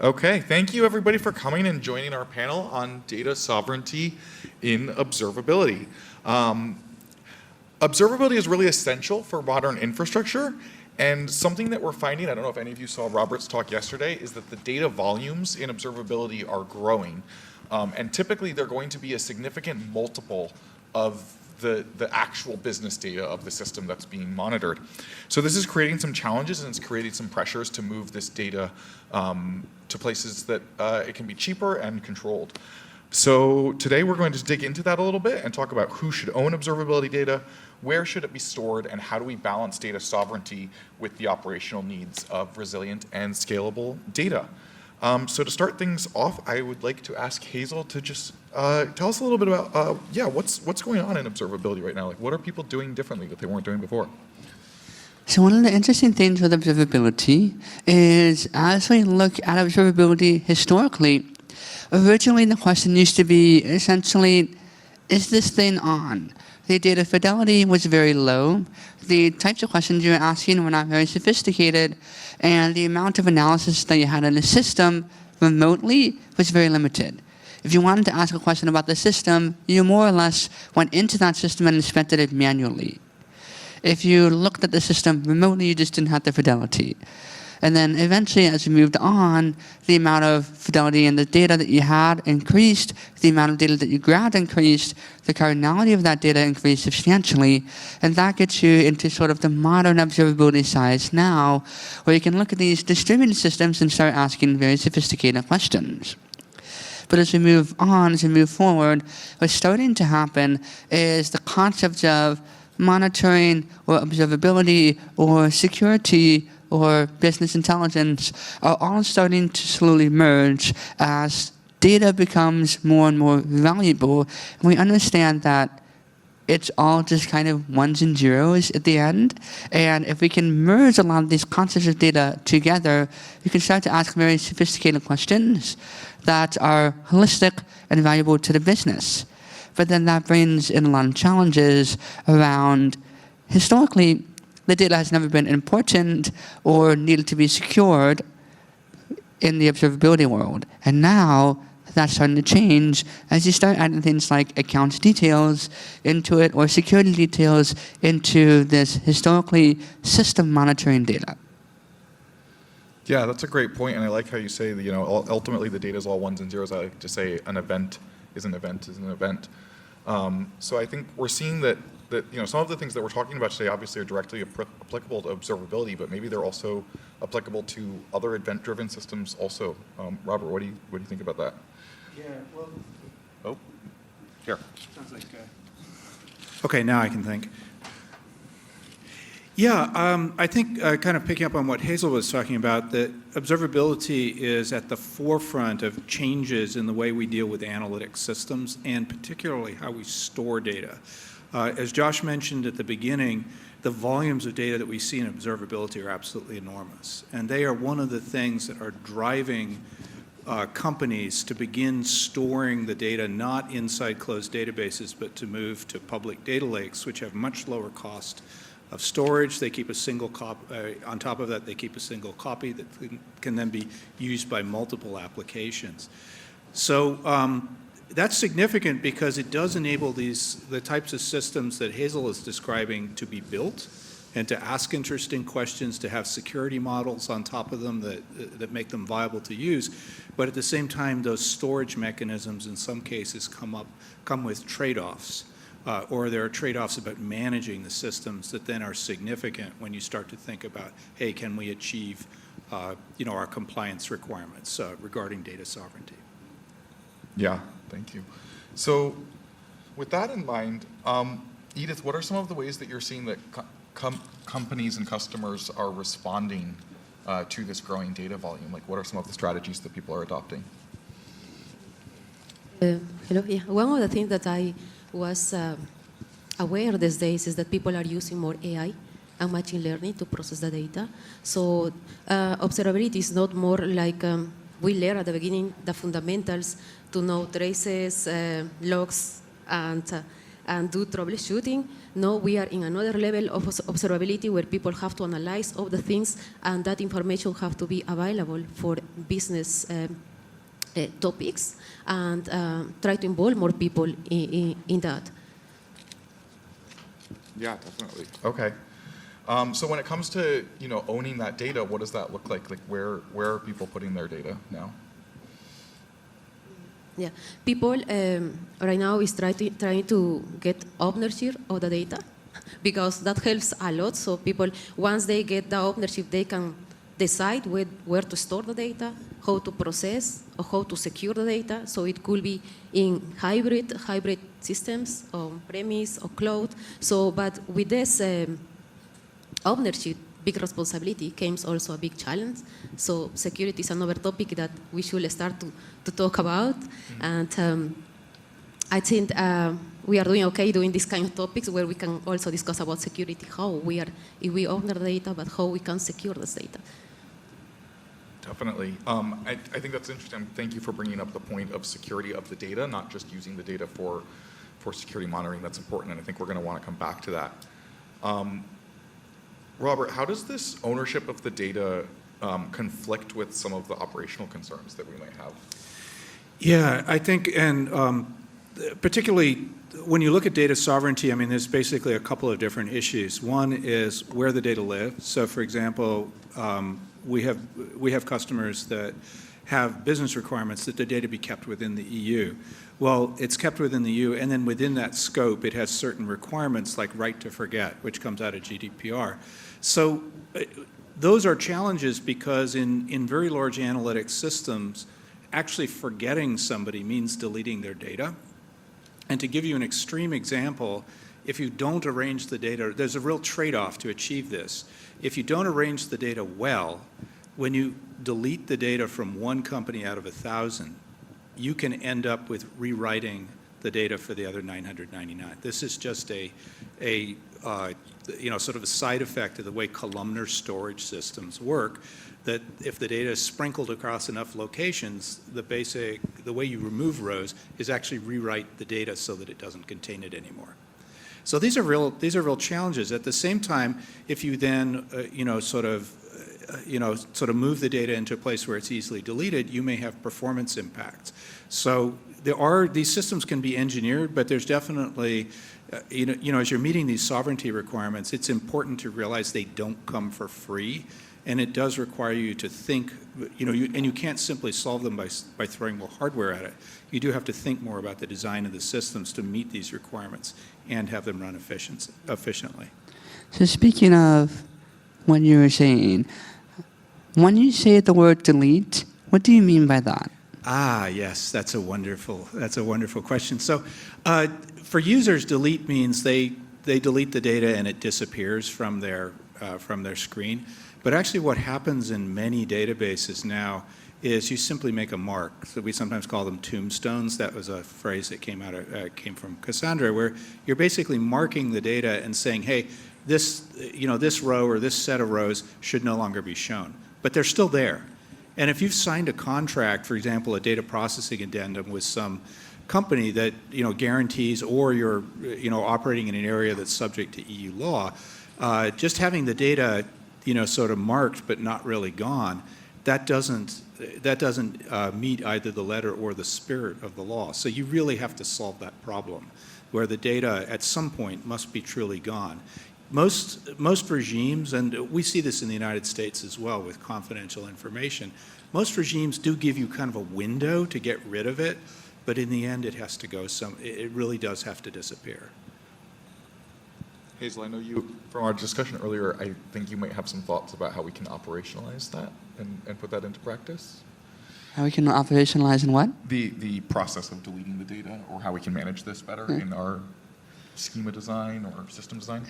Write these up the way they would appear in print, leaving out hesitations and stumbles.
Okay, thank you everybody for coming and joining our panel on data sovereignty in observability. Observability is really essential for modern infrastructure, and something that we're finding, I don't know if any of you saw Robert's talk yesterday, is that the data volumes in observability are growing. And typically they're going to be a significant multiple of the actual business data of the system that's being monitored. So this is creating some challenges, and it's creating some pressures to move this data to places that it can be cheaper and controlled. So today we're going to dig into that a little bit and talk about who should own observability data, where should it be stored, and how do we balance data sovereignty with the operational needs of resilient and scalable data. So to start things off, I would like to ask Hazel to just tell us a little bit about, what's going on in observability right now? Like, what are people doing differently that they weren't doing before? So one of the interesting things with observability is, as we look at observability historically, originally the question used to be essentially, is this thing on? The data fidelity was very low. The types of questions you were asking were not very sophisticated, and the amount of analysis that you had in the system remotely was very limited. If you wanted to ask a question about the system, you more or less went into that system and inspected it manually. If you looked at the system remotely, you just didn't have the fidelity. And then eventually, as we moved on, the amount of fidelity in the data that you had increased, the amount of data that you grabbed increased, the cardinality of that data increased substantially, and that gets you into sort of the modern observability size now, where you can look at these distributed systems and start asking very sophisticated questions. But as we move on, as we move forward, what's starting to happen is the concepts of monitoring or observability or security or business intelligence are all starting to slowly merge as data becomes more and more valuable. And we understand that it's all just kind of ones and zeros at the end. And if we can merge a lot of these concepts of data together, we can start to ask very sophisticated questions that are holistic and valuable to the business. But then that brings in a lot of challenges around, historically, the data has never been important or needed to be secured in the observability world. And now that's starting to change as you start adding things like accounts details into it or security details into this historically system monitoring data. Yeah, that's a great point, and I like how you say that, ultimately the data is all ones and zeros. I like to say an event is an event is an event. So I think we're seeing that some of the things that we're talking about today obviously are directly applicable to observability, but maybe they're also applicable to other event-driven systems also. Robert, what do you think about that? Yeah, well. Oh, here. Sounds like. Okay, now I can think. Yeah, I think kind of picking up on what Hazel was talking about, that observability is at the forefront of changes in the way we deal with analytic systems and particularly how we store data. As Josh mentioned at the beginning, the volumes of data that we see in observability are absolutely enormous. And they are one of the things that are driving companies to begin storing the data not inside closed databases, but to move to public data lakes, which have much lower cost of storage. They keep a single copy. On top of that, they keep a single copy that can then be used by multiple applications. So that's significant because it does enable the types of systems that Hazel is describing to be built and to ask interesting questions, to have security models on top of them that make them viable to use. But at the same time, those storage mechanisms in some cases come with trade-offs. Or there are trade-offs about managing the systems that then are significant when you start to think about, hey, can we achieve our compliance requirements regarding data sovereignty? Yeah, thank you. So with that in mind, Edith, what are some of the ways that you're seeing that companies and customers are responding to this growing data volume? Like, what are some of the strategies that people are adopting? Hello, yeah. One of the things that I was aware these days is that people are using more AI and machine learning to process the data. So observability is not more like we learned at the beginning the fundamentals to know traces, logs, and and do troubleshooting. Now we are in another level of observability where people have to analyze all the things, and that information have to be available for business topics, and try to involve more people in that. Yeah, definitely. Okay. So when it comes to owning that data, what does that look like? Like where are people putting their data now? Yeah, people right now is trying to get ownership of the data, because that helps a lot. So people, once they get the ownership, they can decide where to store the data, how to process, or how to secure the data. So it could be in hybrid systems, on-premise or cloud. So, but with this ownership, big responsibility comes also a big challenge. So security is another topic that we should start to talk about. And I think we are doing okay doing these kind of topics where we can also discuss about security, if we own the data, but how we can secure this data. Definitely. I think that's interesting. Thank you for bringing up the point of security of the data, not just using the data for security monitoring. That's important, and I think we're going to want to come back to that. Robert, how does this ownership of the data conflict with some of the operational concerns that we might have? Yeah, I think, and particularly when you look at data sovereignty, I mean, there's basically a couple of different issues. One is where the data lives. So, for example, we have customers that have business requirements that the data be kept within the EU. Well, it's kept within the EU, and then within that scope, it has certain requirements like right to forget, which comes out of GDPR. So those are challenges because in very large analytic systems, actually forgetting somebody means deleting their data. And to give you an extreme example, if you don't arrange the data, there's a real trade-off to achieve this. If you don't arrange the data well, when you delete the data from one company out of 1,000, you can end up with rewriting the data for the other 999. This is just a sort of a side effect of the way columnar storage systems work, that if the data is sprinkled across enough locations, the way you remove rows is actually rewrite the data so that it doesn't contain it anymore. So these are real challenges. At the same time, if you then sort of move the data into a place where it's easily deleted, you may have performance impacts. So these systems can be engineered, but there's definitely, as you're meeting these sovereignty requirements, it's important to realize they don't come for free, and it does require you to think, and you can't simply solve them by throwing more hardware at it. You do have to think more about the design of the systems to meet these requirements and have them run efficiently. So speaking of what you were saying, when you say the word delete, what do you mean by that? Ah, yes, that's a wonderful question. So for users, delete means they delete the data and it disappears from their screen. But actually what happens in many databases now is you simply make a mark. So we sometimes call them tombstones. That was a phrase that came from Cassandra, where you're basically marking the data and saying, hey, this row or this set of rows should no longer be shown. But they're still there. And if you've signed a contract, for example, a data processing addendum with some company that guarantees, or you're operating in an area that's subject to EU law, just having the data sort of marked but not really gone, that doesn't meet either the letter or the spirit of the law. So you really have to solve that problem, where the data at some point must be truly gone. Most regimes, and we see this in the United States as well with confidential information, most regimes do give you kind of a window to get rid of it, but in the end it has to go it really does have to disappear. Hazel, I know you, from our discussion earlier, I think you might have some thoughts about how we can operationalize that and put that into practice. How we can operationalize in what? The process of deleting the data, or how we can manage this better in our schema design or system design.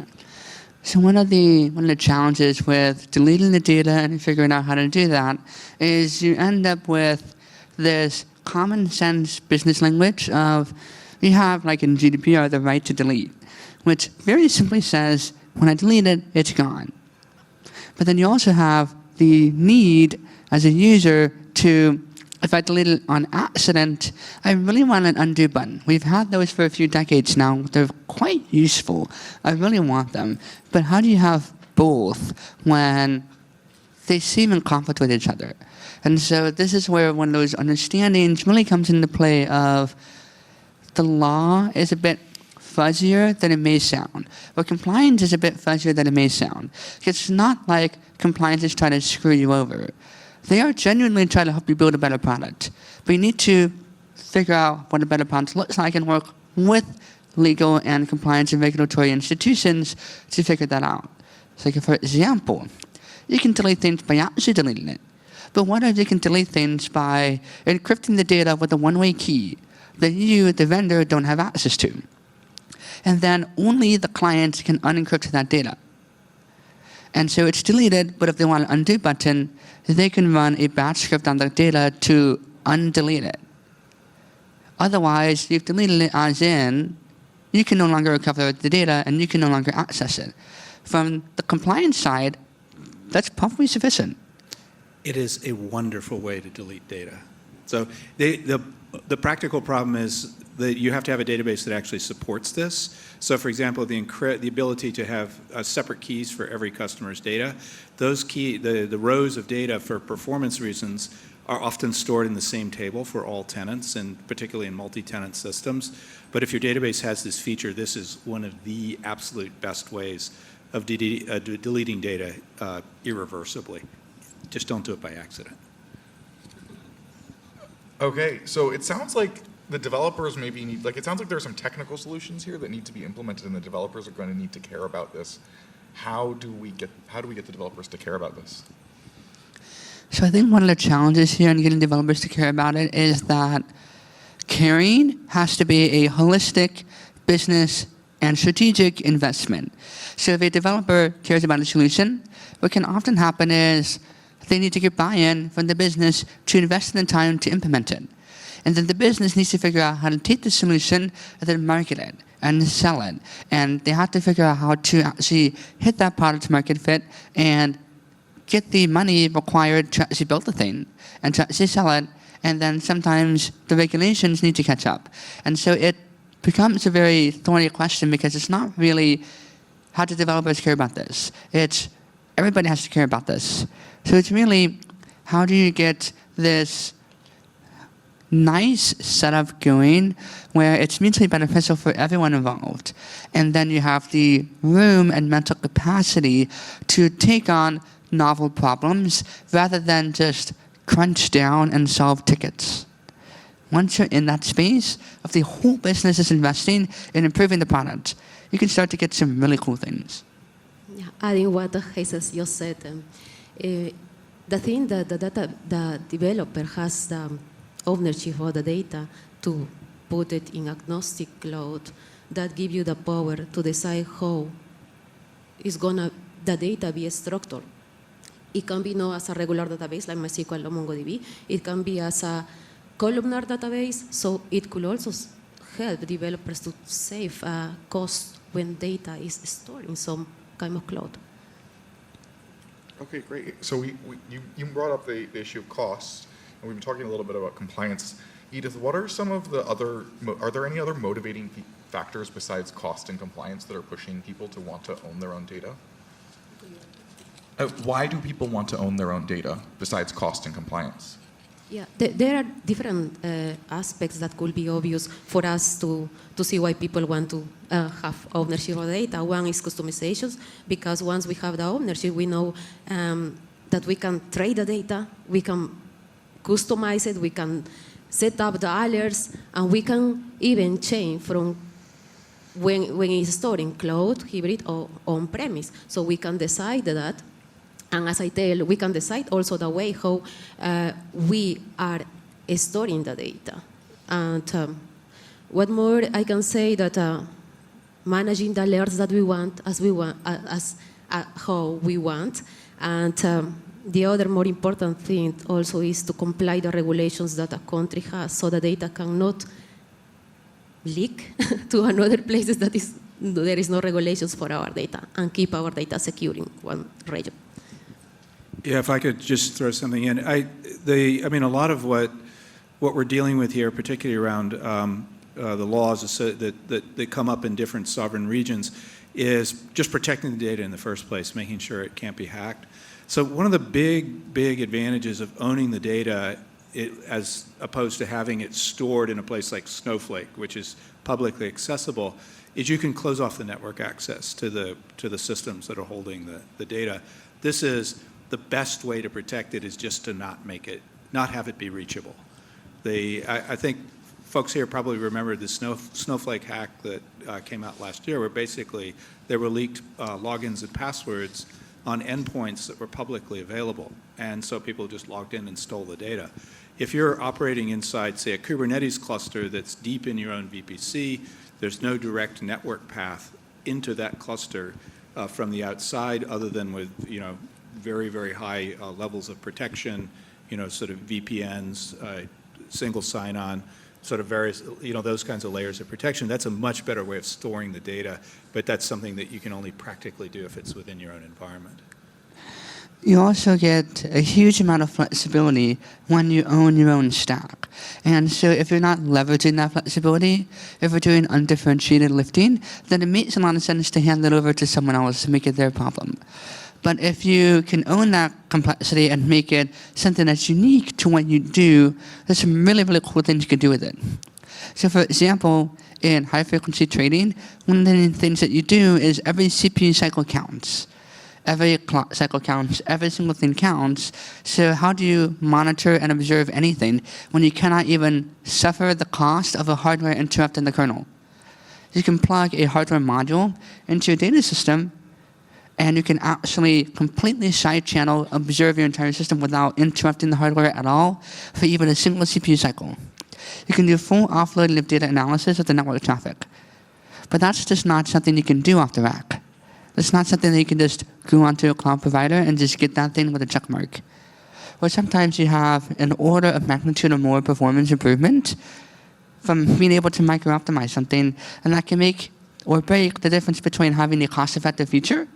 So one of the challenges with deleting the data and figuring out how to do that is you end up with this common sense business language of, you have, like in GDPR, the right to delete, which very simply says, when I delete it, it's gone. But then you also have the need as a user to if I delete it on accident, I really want an undo button. We've had those for a few decades now. They're quite useful. I really want them. But how do you have both when they seem in conflict with each other? And so this is where one of those understandings really comes into play of the law is a bit fuzzier than it may sound. But compliance is a bit fuzzier than it may sound. It's not like compliance is trying to screw you over. They are genuinely trying to help you build a better product. But you need to figure out what a better product looks like and work with legal and compliance and regulatory institutions to figure that out. So for example, you can delete things by actually deleting it. But what if you can delete things by encrypting the data with a one-way key that you, the vendor, don't have access to? And then only the client can unencrypt that data. And so it's deleted, but if they want an undo button, they can run a batch script on the data to undelete it. Otherwise, you've deleted it as in, you can no longer recover the data and you can no longer access it. From the compliance side, that's probably sufficient. It is a wonderful way to delete data. So the practical problem is that you have to have a database that actually supports this. So for example, the ability to have separate keys for every customer's data, the rows of data for performance reasons are often stored in the same table for all tenants, and particularly in multi-tenant systems. But if your database has this feature, this is one of the absolute best ways of deleting data irreversibly. Just don't do it by accident. Okay, so it sounds like the developers maybe need, like it sounds like there are some technical solutions here that need to be implemented and the developers are going to need to care about this. How do we get the developers to care about this? So I think one of the challenges here in getting developers to care about it is that caring has to be a holistic business and strategic investment. So if a developer cares about a solution, what can often happen is they need to get buy-in from the business to invest in the time to implement it. And then the business needs to figure out how to take the solution and then market it and sell it. And they have to figure out how to actually hit that product market fit and get the money required to actually build the thing and to actually sell it. And then sometimes the regulations need to catch up. And so it becomes a very thorny question because it's not really how do developers care about this. It's everybody has to care about this. So it's really how do you get this nice setup going where it's mutually beneficial for everyone involved. And then you have the room and mental capacity to take on novel problems rather than just crunch down and solve tickets. Once you're in that space of the whole business is investing in improving the product, you can start to get some really cool things. Yeah, adding what Jesus just said, the thing that the developer has the ownership of the data to put it in agnostic cloud that give you the power to decide how is gonna the data be structured. It can be not as a regular database like MySQL or MongoDB. It can be as a columnar database, so it could also help developers to save cost when data is stored in some kind of cloud. Okay, great. So you brought up the issue of costs, and we've been talking a little bit about compliance. Edith, what are some of the other, are there any other motivating factors besides cost and compliance that are pushing people to want to own their own data? Why do people want to own their own data besides cost and compliance? Yeah, there are different aspects that could be obvious for us to see why people want to have ownership of data. One is customizations, because once we have the ownership, we know that we can trade the data, we can customize it, we can set up the alerts, and we can even change from when it's stored in cloud, hybrid, or on-premise. So we can decide that. And as I tell, we can decide also the way how we are storing the data. And what more I can say that managing the alerts that we want as how we want. And the other more important thing also is to comply the regulations that a country has so the data cannot leak to another places that there is no regulations for our data and keep our data secure in one region. Yeah, if I could just throw something in. I mean, a lot of what what we're dealing with here, particularly around the laws that come up in different sovereign regions, is just protecting the data in the first place, making sure it can't be hacked. So one of the big advantages of owning the data, as opposed to having it stored in a place like Snowflake, which is publicly accessible, is you can close off the network access to the systems that are holding the data. This is the best way to protect it, is just to not have it be reachable. I think folks here probably remember the Snowflake hack that came out last year, where basically there were leaked logins and passwords on endpoints that were publicly available. And so people just logged in and stole the data. If you're operating inside, say, a Kubernetes cluster that's deep in your own VPC, there's no direct network path into that cluster from the outside, other than with, very, very high levels of protection, sort of VPNs, single sign-on, sort of various, those kinds of layers of protection. That's a much better way of storing the data, but that's something that you can only practically do if it's within your own environment. You also get a huge amount of flexibility when you own your own stack. And so if you're not leveraging that flexibility, if you're doing undifferentiated lifting, then it makes a lot of sense to hand it over to someone else to make it their problem. But if you can own that complexity and make it something that's unique to what you do, there's some really, really cool things you can do with it. So for example, in high-frequency trading, one of the things that you do is every CPU cycle counts. Every clock cycle counts. Every single thing counts. So how do you monitor and observe anything when you cannot even suffer the cost of a hardware interrupt in the kernel? You can plug a hardware module into your data system, and you can actually completely side-channel observe your entire system without interrupting the hardware at all for even a single CPU cycle. You can do full offloading of data analysis of the network traffic. But that's just not something you can do off the rack. It's not something that you can just go onto a cloud provider and just get that thing with a check mark. Or sometimes you have an order of magnitude or more performance improvement from being able to micro-optimize something, and that can make or break the difference between having a cost-effective feature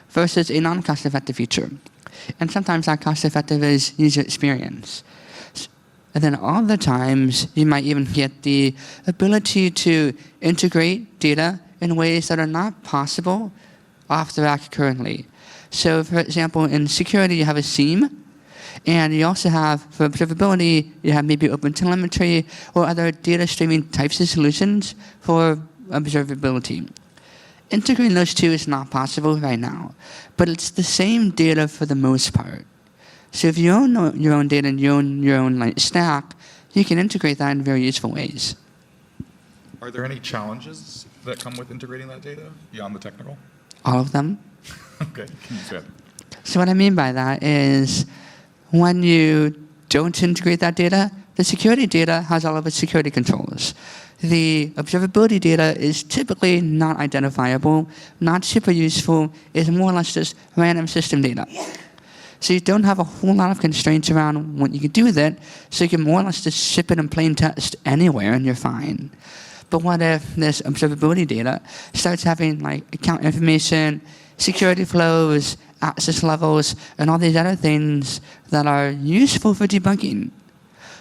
versus a non-cost-effective feature. And sometimes that cost-effective is user experience. And then other times, you might even get the ability to integrate data in ways that are not possible off the rack currently. So for example, in security, you have a SIEM, and you also have, for observability, you have maybe OpenTelemetry or other data streaming types of solutions for observability. Integrating those two is not possible right now, but it's the same data for the most part. So if you own your own data and you own your own stack, you can integrate that in very useful ways. Are there any challenges that come with integrating that data beyond the technical? All of them. Okay, can you say that? So what I mean by that is when you don't integrate that data, the security data has all of its security controls. The observability data is typically not identifiable, not super useful, is more or less just random system data. So you don't have a whole lot of constraints around what you can do with it, so you can more or less just ship it in plain text anywhere and you're fine. But what if this observability data starts having like account information, security flows, access levels, and all these other things that are useful for debugging?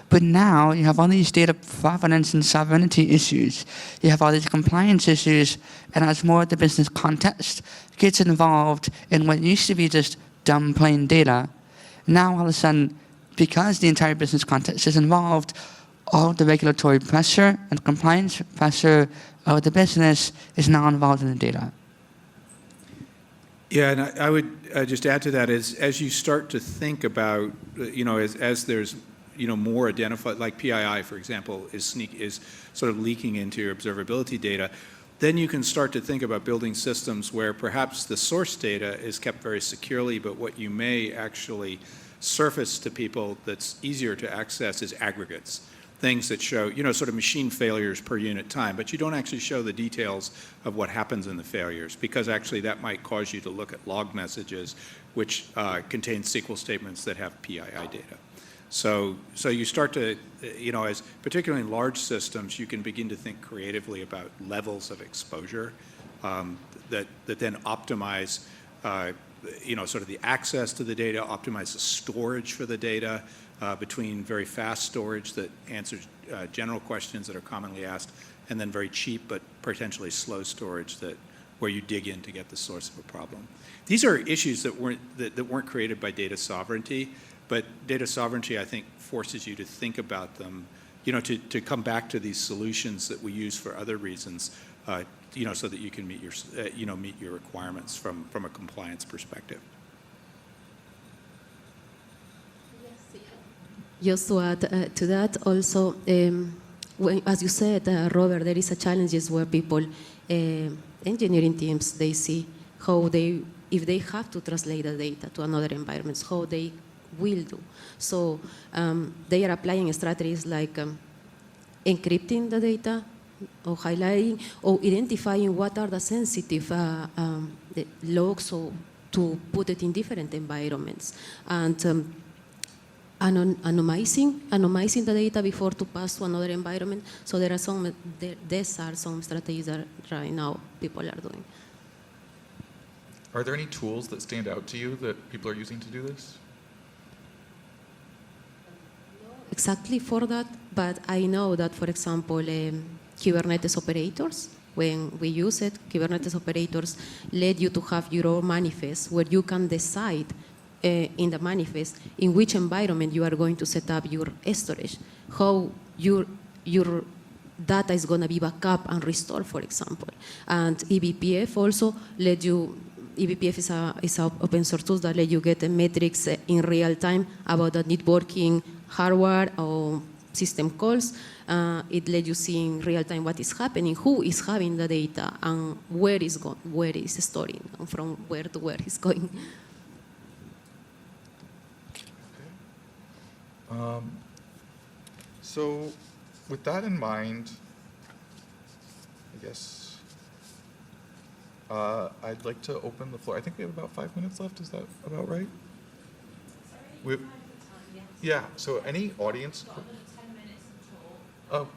But now you have all these data provenance and sovereignty issues. You have all these compliance issues, and as more of the business context gets involved in what used to be just dumb plain data, now all of a sudden, because the entire business context is involved, all the regulatory pressure and compliance pressure of the business is now involved in the data. Yeah, and I would just add to that is as you start to think about, as there's more identified, like PII, for example, is sort of leaking into your observability data, then you can start to think about building systems where perhaps the source data is kept very securely, but what you may actually surface to people that's easier to access is aggregates. Things that show, sort of machine failures per unit time, but you don't actually show the details of what happens in the failures, because actually that might cause you to look at log messages which contain SQL statements that have PII data. So you start to, as particularly in large systems, you can begin to think creatively about levels of exposure that then optimize sort of the access to the data, optimize the storage for the data between very fast storage that answers general questions that are commonly asked, and then very cheap but potentially slow storage where you dig in to get the source of a problem. These are issues that weren't created by data sovereignty, but data sovereignty, I think, forces you to think about them, to come back to these solutions that we use for other reasons, so that you can meet your requirements from a compliance perspective. Just to add to that, also, as you said, Robert, there is a challenges where people, engineering teams, they see how if they have to translate the data to another environment, how they will do. So they are applying strategies like encrypting the data, or highlighting, or identifying what are the sensitive the logs, or to put it in different environments, and anonymizing the data before to pass to another environment. So there are some strategies that right now people are doing. Are there any tools that stand out to you that people are using to do this? Exactly for that, but I know that, for example, Kubernetes operators, when we use it, Kubernetes operators let you to have your own manifest where you can decide in the manifest in which environment you are going to set up your storage, how your data is going to be backed up and restored, for example. And eBPF also let you, eBPF is a open source tool that let you get the metrics in real time about the networking hardware or system calls. It lets you see in real time what is happening, who is having the data, and where is storing, and from where to where it's going. Okay. So with that in mind, I guess I'd like to open the floor. I think we have about 5 minutes left. Is that about right? Sorry, yeah, so any audience? Oh.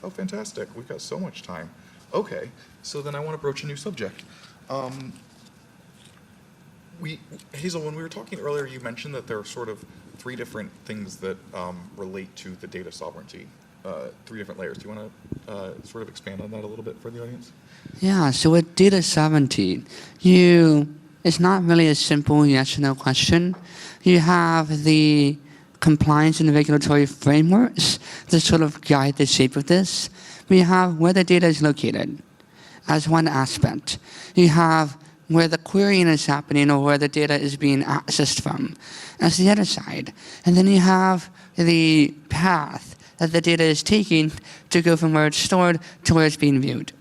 Oh, fantastic. We've got so much time. Okay, so then I want to broach a new subject. Hazel, when we were talking earlier, you mentioned that there are sort of 3 different things that relate to the data sovereignty, 3 different layers. Do you want to sort of expand on that a little bit for the audience? Yeah, so with data sovereignty, it's not really a simple yes or no question. You have the compliance and regulatory frameworks that sort of guide the shape of this. We have where the data is located as one aspect. You have where the querying is happening or where the data is being accessed from as the other side. And then you have the path that the data is taking to go from where it's stored to where it's being viewed.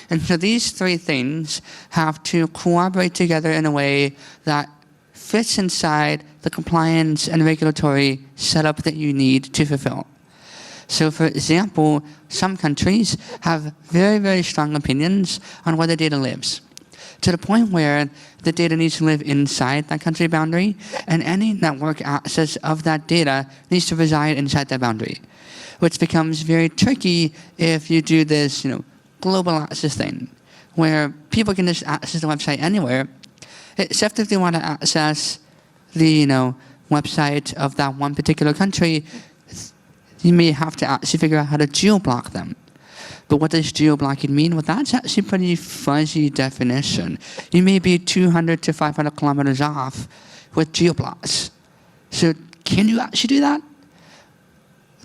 And so these 3 things have to cooperate together in a way that fits inside the compliance and regulatory setup that you need to fulfill. So for example, some countries have very, very strong opinions on where the data lives, to the point where the data needs to live inside that country boundary, and any network access of that data needs to reside inside that boundary, which becomes very tricky if you do this, global access thing, where people can just access the website anywhere, except if they want to access the website of that one particular country. You may have to actually figure out how to geo-block them. But what does geo-blocking mean? Well, that's actually a pretty fuzzy definition. You may be 200 to 500 kilometers off with geo-blocks. So can you actually do that?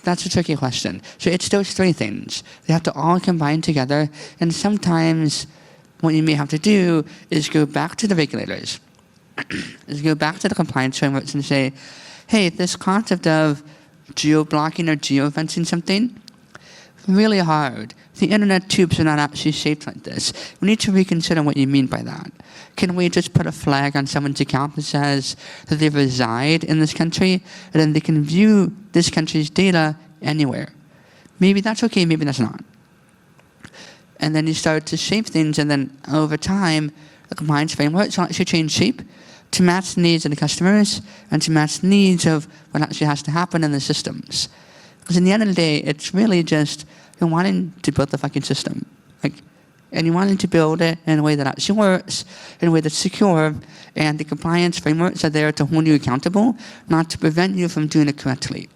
That's a tricky question. So it's those 3 things. They have to all combine together, and sometimes what you may have to do is go back to the regulators, is go back to the compliance frameworks and say, hey, this concept of geo-blocking or geo-fencing something, really hard. The internet tubes are not actually shaped like this. We need to reconsider what you mean by that. Can we just put a flag on someone's account that says that they reside in this country, and then they can view this country's data anywhere? Maybe that's okay, maybe that's not. And then you start to shape things, and then over time, the compliance frameworks will actually change shape to match the needs of the customers and to match the needs of what actually has to happen in the systems. Because in the end of the day, it's really just wanting to build the fucking system. Like, and you wanted to build it in a way that actually works, in a way that's secure, and the compliance frameworks are there to hold you accountable, not to prevent you from doing it correctly.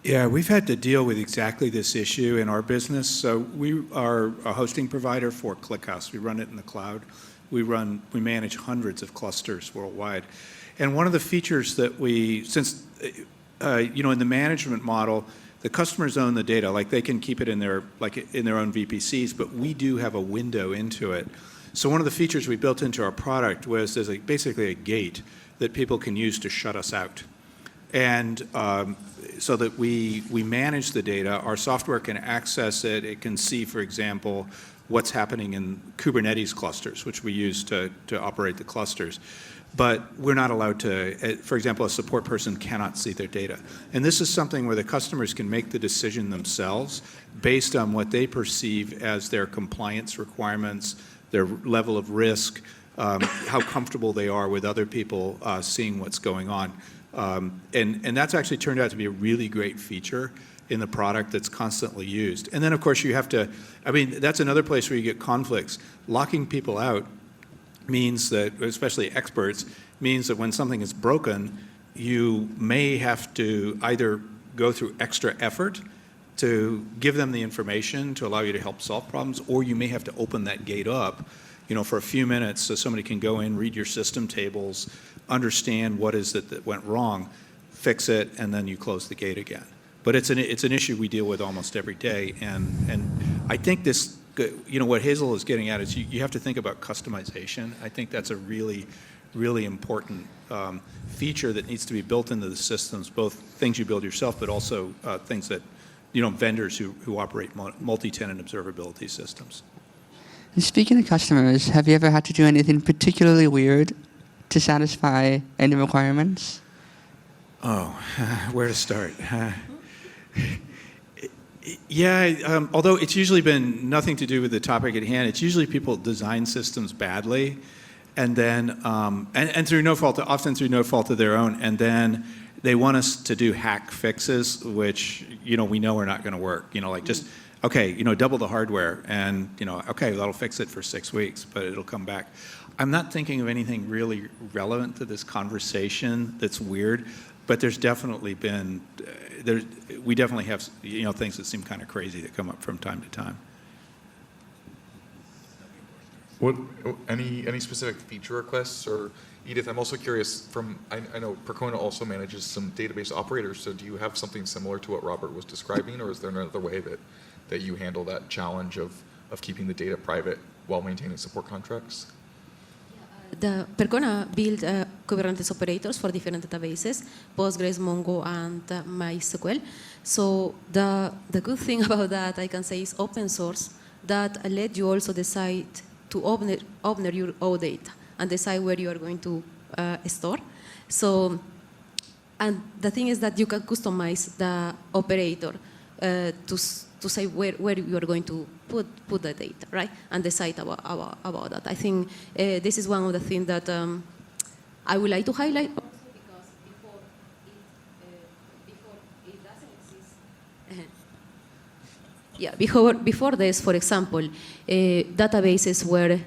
Yeah, we've had to deal with exactly this issue in our business. So we are a hosting provider for ClickHouse. We run it in the cloud. We manage hundreds of clusters worldwide. And one of the features that since in the management model, the customers own the data, like they can keep it in their own VPCs, but we do have a window into it. So one of the features we built into our product was there's basically a gate that people can use to shut us out. And so that we manage the data, our software can access it. It can see, for example, what's happening in Kubernetes clusters, which we use to operate the clusters. But we're not allowed to, for example, a support person cannot see their data. And this is something where the customers can make the decision themselves based on what they perceive as their compliance requirements, their level of risk, how comfortable they are with other people seeing what's going on. And that's actually turned out to be a really great feature in the product that's constantly used. And then, of course, you have to, that's another place where you get conflicts. Locking people out means that, especially experts, means that when something is broken, you may have to either go through extra effort to give them the information to allow you to help solve problems, or you may have to open that gate up, for a few minutes so somebody can go in, read your system tables, understand what is it that went wrong, fix it, and then you close the gate again. But it's an issue we deal with almost every day, and I think this, what Hazel is getting at is you have to think about customization. I think that's a really, really important feature that needs to be built into the systems, both things you build yourself, but also things that, vendors who operate multi-tenant observability systems. And speaking of customers, have you ever had to do anything particularly weird to satisfy any requirements? Oh, where to start? Yeah, although it's usually been nothing to do with the topic at hand, it's usually people design systems badly, and then and through no fault, often through no fault of their own, and then they want us to do hack fixes, which we know are not going to work. Just double the hardware, and okay, that'll fix it for 6 weeks, but it'll come back. I'm not thinking of anything really relevant to this conversation that's weird, but there's definitely been, we definitely have, things that seem kind of crazy that come up from time to time. What, any specific feature requests? Or Edith, I'm also curious I know Percona also manages some database operators, so do you have something similar to what Robert was describing, or is there another way that you handle that challenge of keeping the data private while maintaining support contracts? The Percona built Kubernetes operators for different databases, Postgres, Mongo, and MySQL. So the good thing about that, I can say, is open source that let you also decide to own your own data and decide where you are going to store. So, and the thing is that you can customize the operator to say where you are going to put the data, right? And decide about that. I think this is one of the things that I would like to highlight also, because before it doesn't exist. Yeah, before this, for example, databases were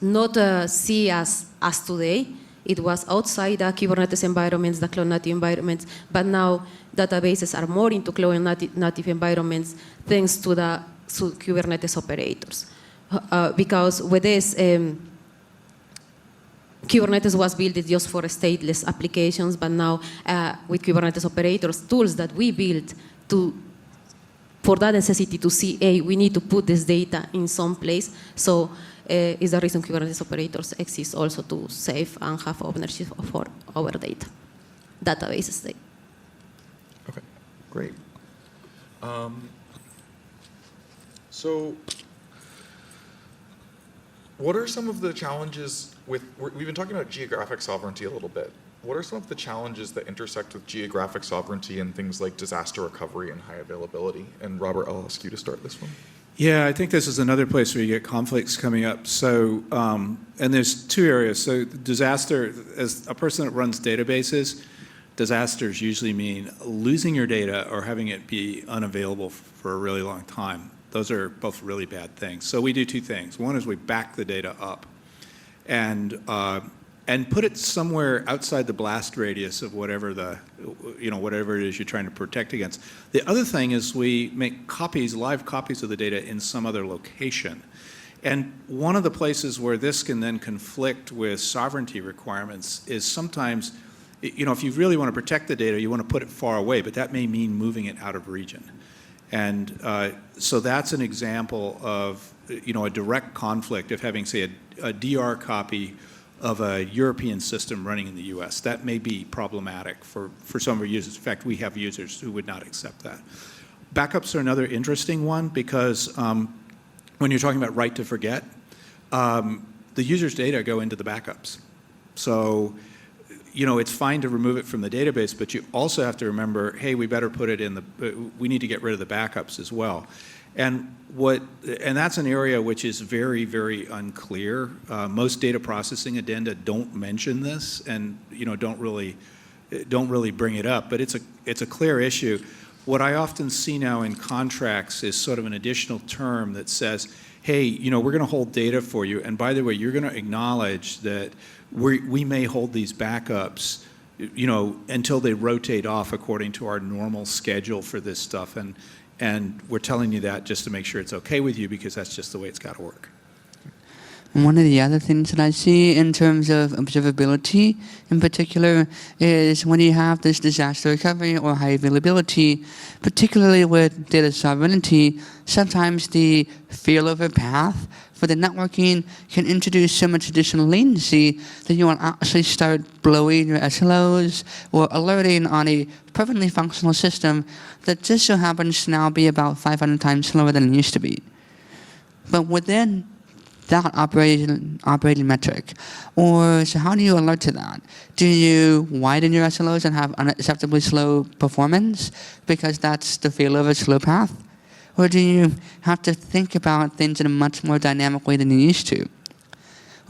not seen as today. It was outside the Kubernetes environments, the cloud native environments, but now databases are more into cloud native environments thanks to the Kubernetes operators. Because with this, Kubernetes was built just for stateless applications, but now with Kubernetes operators, tools that we built for that necessity to see, hey, we need to put this data in some place. So is the reason Kubernetes operators exist also to save and have ownership for our data, databases data. Okay, great. So what are some of the challenges we've been talking about geographic sovereignty a little bit. What are some of the challenges that intersect with geographic sovereignty and things like disaster recovery and high availability? And Robert, I'll ask you to start this one. Yeah, I think this is another place where you get conflicts coming up. So, and there's two areas. So disaster, as a person that runs databases, disasters usually mean losing your data or having it be unavailable for a really long time. Those are both really bad things. So we do two things. One is we back the data up and put it somewhere outside the blast radius of whatever whatever it is you're trying to protect against. The other thing is we make copies, live copies of the data in some other location. And one of the places where this can then conflict with sovereignty requirements is sometimes, if you really want to protect the data, you want to put it far away, but that may mean moving it out of region. And so that's an example of, a direct conflict of having, say, a DR copy of a European system running in the US. That may be problematic for some of our users. In fact, we have users who would not accept that. Backups are another interesting one because when you're talking about right to forget, the user's data go into the backups. So, it's fine to remove it from the database, but you also have to remember, hey, we better put it in we need to get rid of the backups as well. And that's an area which is very, very unclear. Most data processing addenda don't mention this and, don't really bring it up, but it's a clear issue. What I often see now in contracts is sort of an additional term that says, hey, we're going to hold data for you, and by the way, you're going to acknowledge that we may hold these backups, until they rotate off according to our normal schedule for this stuff, and we're telling you that just to make sure it's okay with you because that's just the way it's got to work. One of the other things that I see in terms of observability in particular is when you have this disaster recovery or high availability, particularly with data sovereignty, sometimes the failover path for the networking can introduce so much additional latency that you will actually start blowing your SLOs or alerting on a perfectly functional system that just so happens to now be about 500 times slower than it used to be. But within that operating metric, or so how do you alert to that? Do you widen your SLOs and have unacceptably slow performance because that's the failover slow path? Or do you have to think about things in a much more dynamic way than you used to?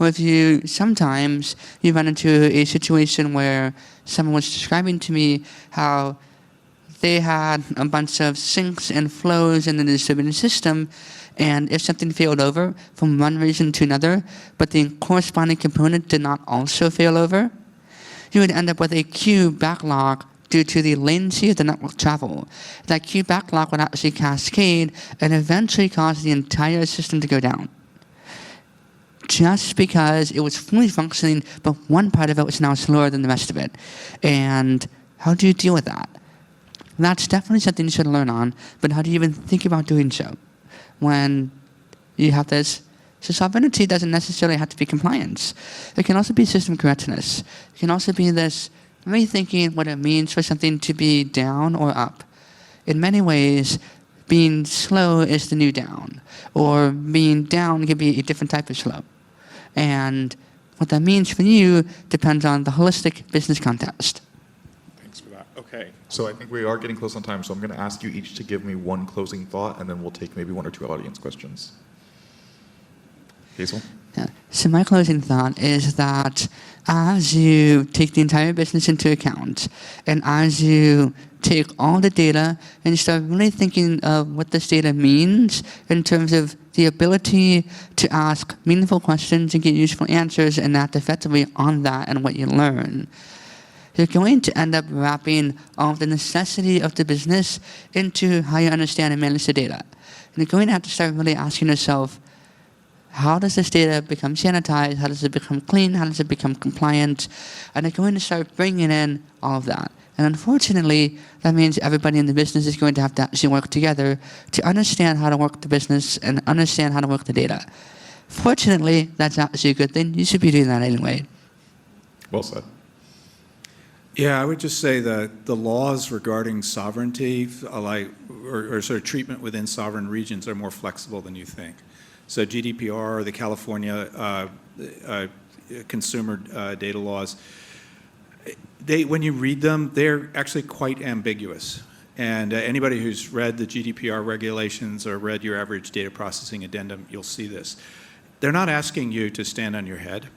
Or if sometimes you run into a situation where someone was describing to me how they had a bunch of syncs and flows in the distributed system, and if something failed over from one region to another, but the corresponding component did not also fail over, you would end up with a queue backlog due to the latency of the network travel. That queue backlog would actually cascade and eventually cause the entire system to go down. Just because it was fully functioning, but one part of it was now slower than the rest of it. And how do you deal with that? That's definitely something you should learn on, but how do you even think about doing so when you have this? So sovereignty doesn't necessarily have to be compliance. It can also be system correctness. It can also be this rethinking what it means for something to be down or up. In many ways, being slow is the new down, or being down can be a different type of slow. And what that means for you depends on the holistic business context. Thanks for that. Okay, so I think we are getting close on time, so I'm going to ask you each to give me one closing thought, and then we'll take maybe one or two audience questions. Hazel? Yeah. So my closing thought is that as you take the entire business into account, and as you take all the data and you start really thinking of what this data means in terms of the ability to ask meaningful questions and get useful answers and act effectively on that and what you learn, you're going to end up wrapping all of the necessity of the business into how you understand and manage the data. And you're going to have to start really asking yourself, how does this data become sanitized? How does it become clean? How does it become compliant? And they're going to start bringing in all of that. And unfortunately, that means everybody in the business is going to have to actually work together to understand how to work the business and understand how to work the data. Fortunately, that's actually a good thing. You should be doing that anyway. Well said. Yeah, I would just say that the laws regarding sovereignty, or sort of treatment within sovereign regions, are more flexible than you think. So GDPR, the California consumer data laws, when you read them, they're actually quite ambiguous. And anybody who's read the GDPR regulations or read your average data processing addendum, you'll see this. They're not asking you to stand on your head.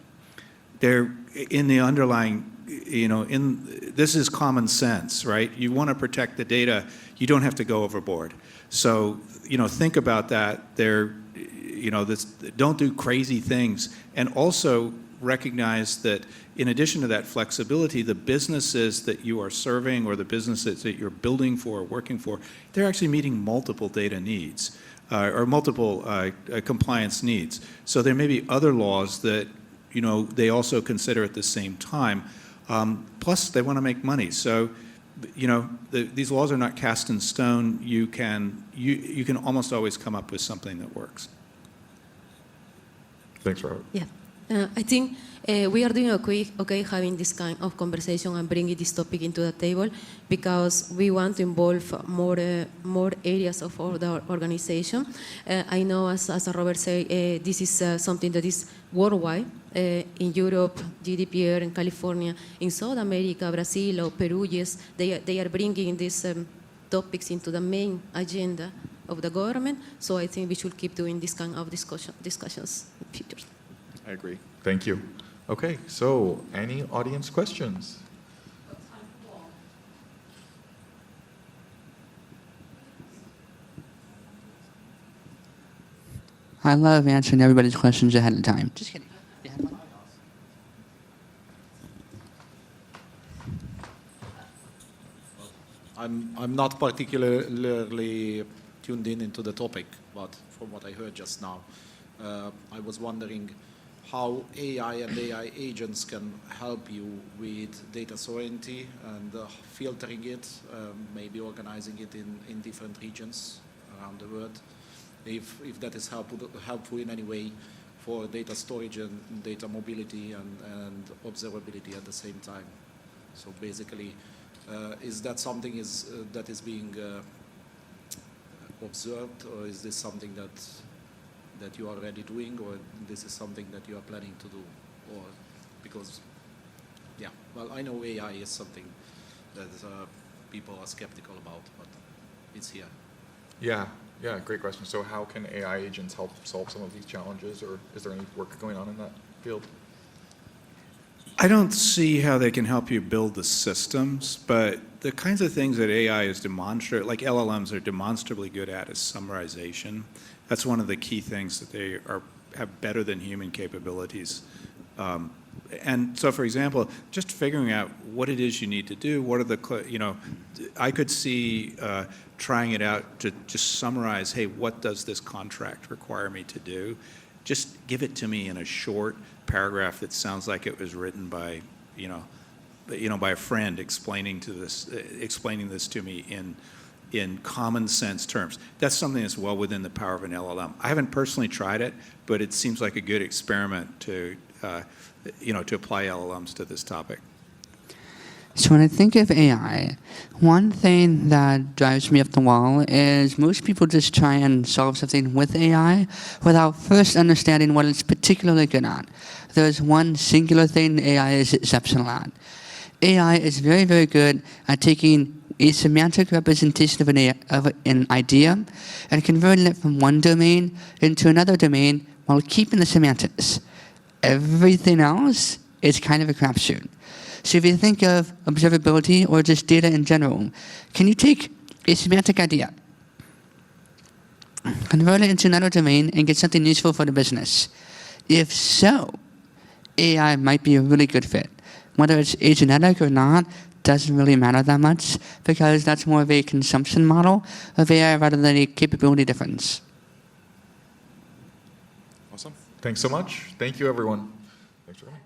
They're in the underlying, this is common sense, right? You want to protect the data, you don't have to go overboard. So, think about that. Don't do crazy things. And also recognize that in addition to that flexibility, the businesses that you are serving or the businesses that you're building for or working for, they're actually meeting multiple data needs or multiple compliance needs. So there may be other laws that they also consider at the same time. Plus, they want to make money. So, these laws are not cast in stone. You can almost always come up with something that works. Thanks, Robert. Yeah, I think we are doing okay having this kind of conversation and bringing this topic into the table because we want to involve more areas of the organization. I know, as Robert said, this is something that is worldwide. In Europe, GDPR, in California, in South America, Brazil, or Peru, yes, they are bringing these topics into the main agenda of the government. So I think we should keep doing this kind of discussions in the future. I agree. Thank you. Okay, so any audience questions? I love answering everybody's questions ahead of time. Just kidding. I'm not particularly tuned into the topic, but from what I heard just now, I was wondering how AI and AI agents can help you with data sovereignty and filtering it, maybe organizing it in different regions around the world. If that is helpful in any way for data storage and data mobility and observability at the same time. So basically, is that something that is being observed, or is this something that you are already doing, or this is something that you are planning to do? Or because, yeah, well, I know AI is something that people are skeptical about, but it's here. Yeah, great question. So how can AI agents help solve some of these challenges, or is there any work going on in that field? I don't see how they can help you build the systems, but the kinds of things that AI is like LLMs are demonstrably good at is summarization. That's one of the key things that they have better than human capabilities. And so, for example, just figuring out what it is you need to do, what are the, I could see trying it out to just summarize, hey, what does this contract require me to do? Just give it to me in a short paragraph that sounds like it was written by, by a friend explaining this to me in common sense terms. That's something that's well within the power of an LLM. I haven't personally tried it, but it seems like a good experiment to apply LLMs to this topic. So when I think of AI, one thing that drives me up the wall is most people just try and solve something with AI without first understanding what it's particularly good at. There's one singular thing AI is exceptional at. AI is very, very good at taking a semantic representation of an idea and converting it from one domain into another domain while keeping the semantics. Everything else is kind of a crapshoot. So if you think of observability or just data in general, can you take a semantic idea, convert it into another domain, and get something useful for the business? If so, AI might be a really good fit. Whether it's agentic or not doesn't really matter that much because that's more of a consumption model of AI rather than a capability difference. Awesome. Thanks so much. Thank you, everyone. Thanks for coming.